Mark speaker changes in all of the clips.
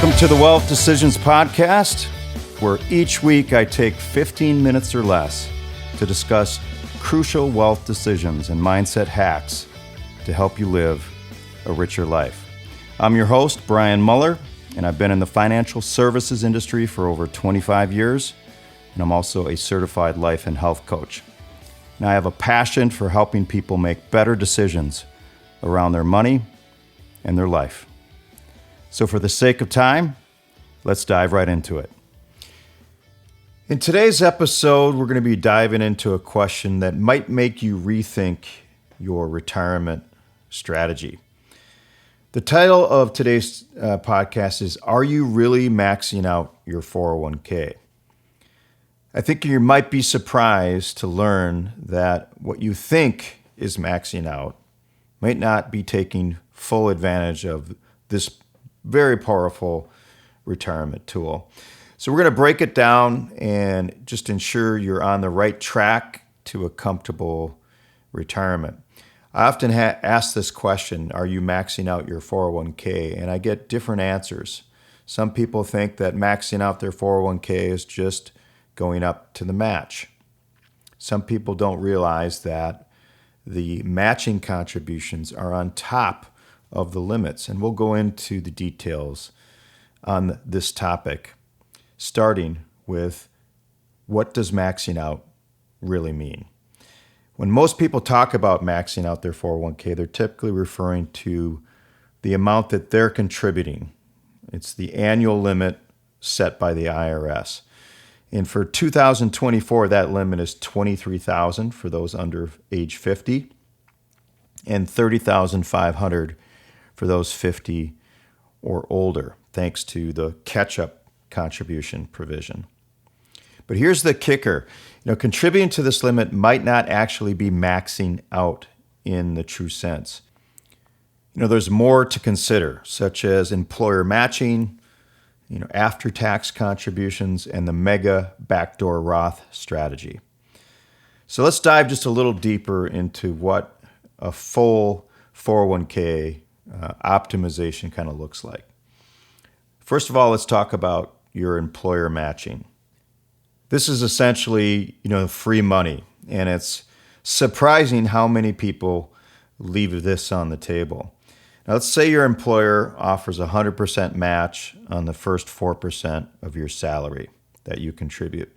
Speaker 1: Welcome to the Wealth Decisions Podcast, where each week I take 15 minutes or less to discuss crucial wealth decisions and mindset hacks to help you live a richer life. I'm your host, Brian Muller, and I've been in the financial services industry for over 25 years, and I'm also a certified life and health coach. And I have a passion for helping people make better decisions around their money and their life. So for the sake of time, let's dive right into it. In today's episode, we're going to be diving into a question that might make you rethink your retirement strategy. The title of today's podcast is, Are You Really Maxing Out Your 401k? I think you might be surprised to learn that what you think is maxing out might not be taking full advantage of this very powerful retirement tool. So we're going to break it down and just ensure you're on the right track to a comfortable retirement. I often ask this question, are you maxing out your 401k? And I get different answers. Some people think that maxing out their 401k is just going up to the match. Some people don't realize that the matching contributions are on top of the limits, and we'll go into the details on this topic, starting with what does maxing out really mean? When most people talk about maxing out their 401k, they're typically referring to the amount that they're contributing. It's the annual limit set by the IRS. And for 2024, that limit is $23,000 for those under age 50 and $30,500 for those 50 or older, thanks to the catch-up contribution provision. But here's the kicker. Contributing to this limit might not actually be maxing out in the true sense. There's more to consider, such as employer matching, after-tax contributions, and the mega backdoor Roth strategy. So let's dive just a little deeper into what a full 401k optimization kind of looks like. First of all, let's talk about your employer matching. This is essentially, free money, and it's surprising how many people leave this on the table. Now, let's say your employer offers a 100% match on the first 4% of your salary that you contribute.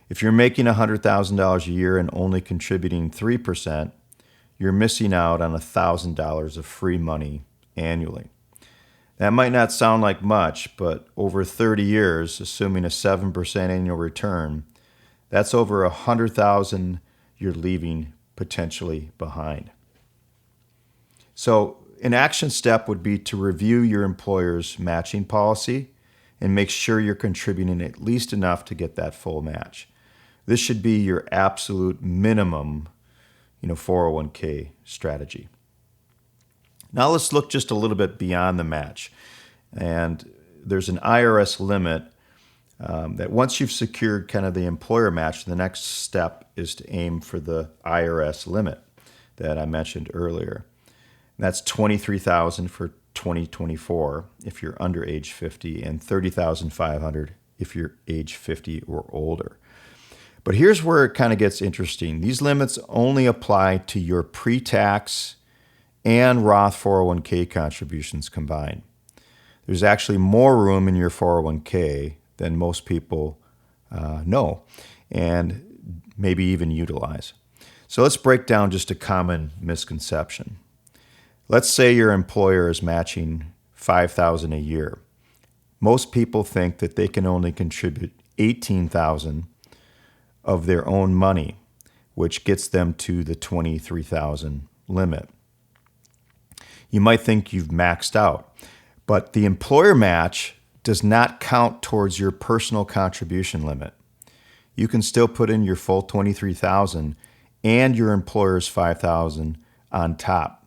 Speaker 1: If you're making $100,000 a year and only contributing 3%, you're missing out on $1,000 of free money annually. That might not sound like much, but over 30 years, assuming a 7% annual return, that's over $100,000 you're leaving potentially behind. So an action step would be to review your employer's matching policy and make sure you're contributing at least enough to get that full match. This should be your absolute minimum 401k strategy. Now let's look just a little bit beyond the match. And there's an IRS limit that once you've secured kind of the employer match, the next step is to aim for the IRS limit that I mentioned earlier. And that's $23,000 for 2024 if you're under age 50 and $30,500 if you're age 50 or older. But here's where it kind of gets interesting. These limits only apply to your pre-tax and Roth 401k contributions combined. There's actually more room in your 401k than most people know and maybe even utilize. So let's break down just a common misconception. Let's say your employer is matching $5,000 a year. Most people think that they can only contribute $18,000 of their own money, which gets them to the $23,000 limit. You might think you've maxed out, but the employer match does not count towards your personal contribution limit. You can still put in your full $23,000 and your employer's $5,000 on top.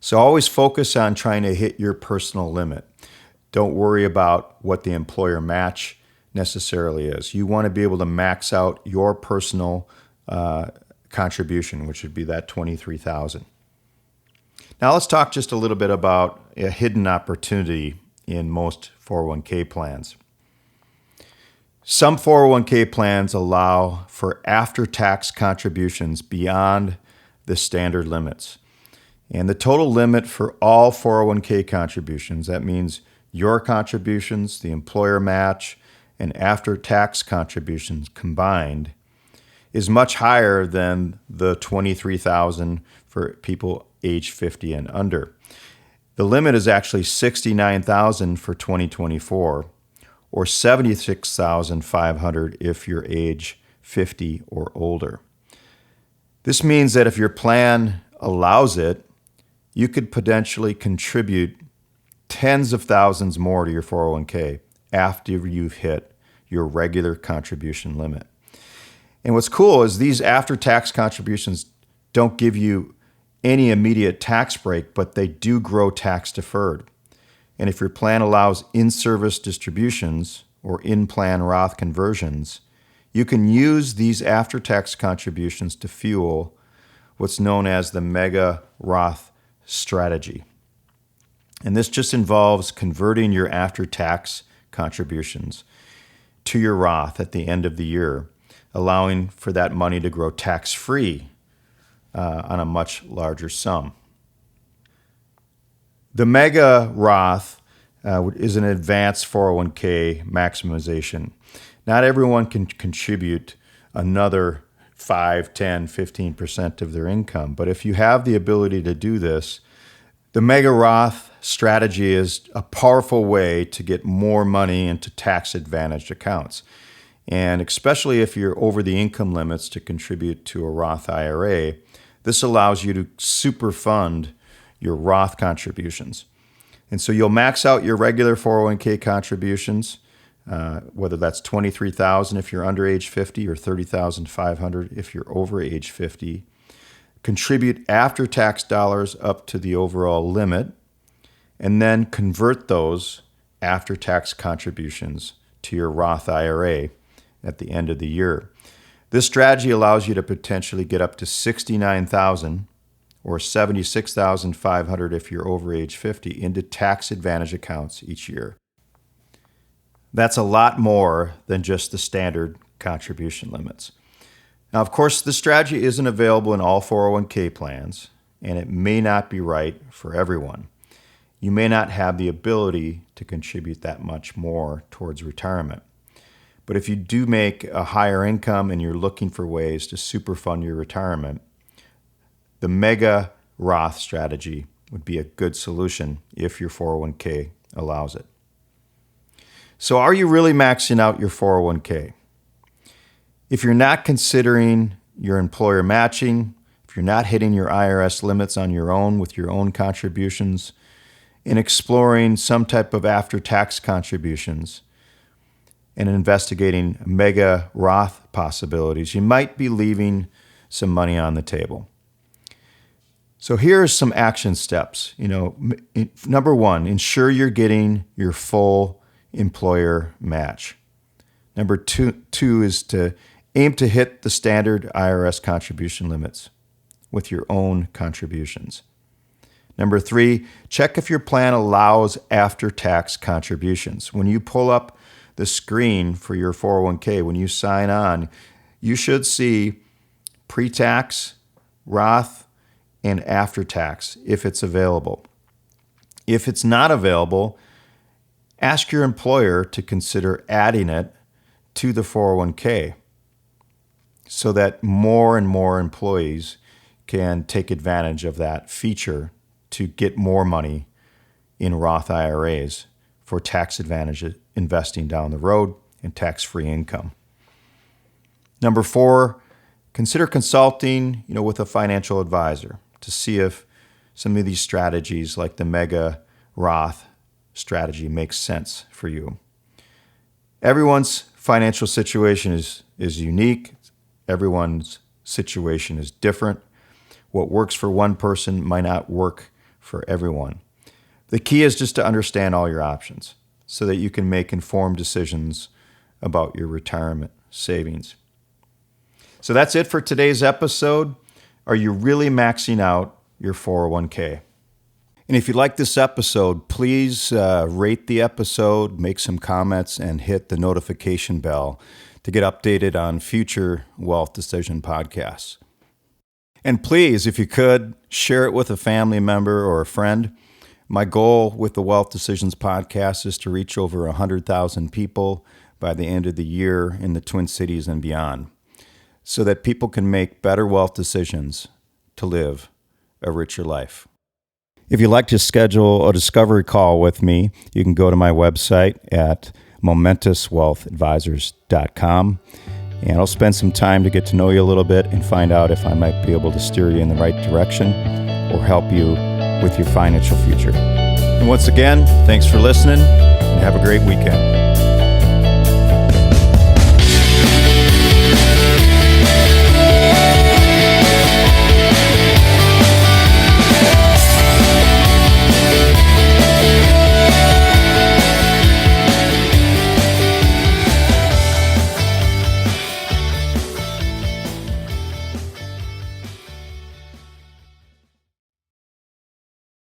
Speaker 1: So always focus on trying to hit your personal limit. Don't worry about what the employer match necessarily is. You want to be able to max out your personal contribution, which would be that $23,000. Now let's talk just a little bit about a hidden opportunity in most 401k plans. Some 401k plans allow for after-tax contributions beyond the standard limits. And the total limit for all 401k contributions, that means your contributions, the employer match, and after-tax contributions combined, is much higher than the $23,000 for people age 50 and under. The limit is actually $69,000 for 2024, or $76,500 if you're age 50 or older. This means that if your plan allows it, you could potentially contribute tens of thousands more to your 401k after you've hit your regular contribution limit. And what's cool is these after-tax contributions don't give you any immediate tax break, but they do grow tax deferred. And if your plan allows in-service distributions or in-plan Roth conversions, you can use these after-tax contributions to fuel what's known as the mega Roth strategy. And this just involves converting your after-tax contributions to your Roth at the end of the year, allowing for that money to grow tax-free on a much larger sum. The mega Roth is an advanced 401k maximization. Not everyone can contribute another 5, 10, 15% of their income. But if you have the ability to do this, the mega Roth strategy is a powerful way to get more money into tax-advantaged accounts. And especially if you're over the income limits to contribute to a Roth IRA, this allows you to superfund your Roth contributions. And so you'll max out your regular 401k contributions, whether that's $23,000 if you're under age 50 or $30,500 if you're over age 50. Contribute after-tax dollars up to the overall limit, and then convert those after-tax contributions to your Roth IRA at the end of the year. This strategy allows you to potentially get up to $69,000 or $76,500 if you're over age 50 into tax-advantaged accounts each year. That's a lot more than just the standard contribution limits. Now, of course, this strategy isn't available in all 401k plans, and it may not be right for everyone. You may not have the ability to contribute that much more towards retirement. But if you do make a higher income and you're looking for ways to superfund your retirement, the mega Roth strategy would be a good solution if your 401k allows it. So are you really maxing out your 401k? If you're not considering your employer matching, if you're not hitting your IRS limits on your own with your own contributions, and exploring some type of after-tax contributions, and investigating mega Roth possibilities, you might be leaving some money on the table. So here are some action steps. Number one, ensure you're getting your full employer match. Number two is to aim to hit the standard IRS contribution limits with your own contributions. Number three, check if your plan allows after-tax contributions. When you pull up the screen for your 401k, when you sign on, you should see pre-tax, Roth, and after-tax if it's available. If it's not available, ask your employer to consider adding it to the 401k so that more and more employees can take advantage of that feature to get more money in Roth IRAs for tax advantage investing down the road and tax-free income. Number four, consider consulting, with a financial advisor to see if some of these strategies like the mega Roth strategy makes sense for you. Everyone's financial situation is unique. Everyone's situation is different. What works for one person might not work for everyone. The key is just to understand all your options so that you can make informed decisions about your retirement savings. So that's it for today's episode. Are you really maxing out your 401k? And if you like this episode, please rate the episode, make some comments, and hit the notification bell to get updated on future Wealth Decision podcasts. And please, if you could, share it with a family member or a friend. My goal with the Wealth Decisions podcast is to reach over 100,000 people by the end of the year in the Twin Cities and beyond, so that people can make better wealth decisions to live a richer life. If you'd like to schedule a discovery call with me, you can go to my website at momentouswealthadvisors.com, and I'll spend some time to get to know you a little bit and find out if I might be able to steer you in the right direction or help you with your financial future. And once again, thanks for listening and have a great weekend.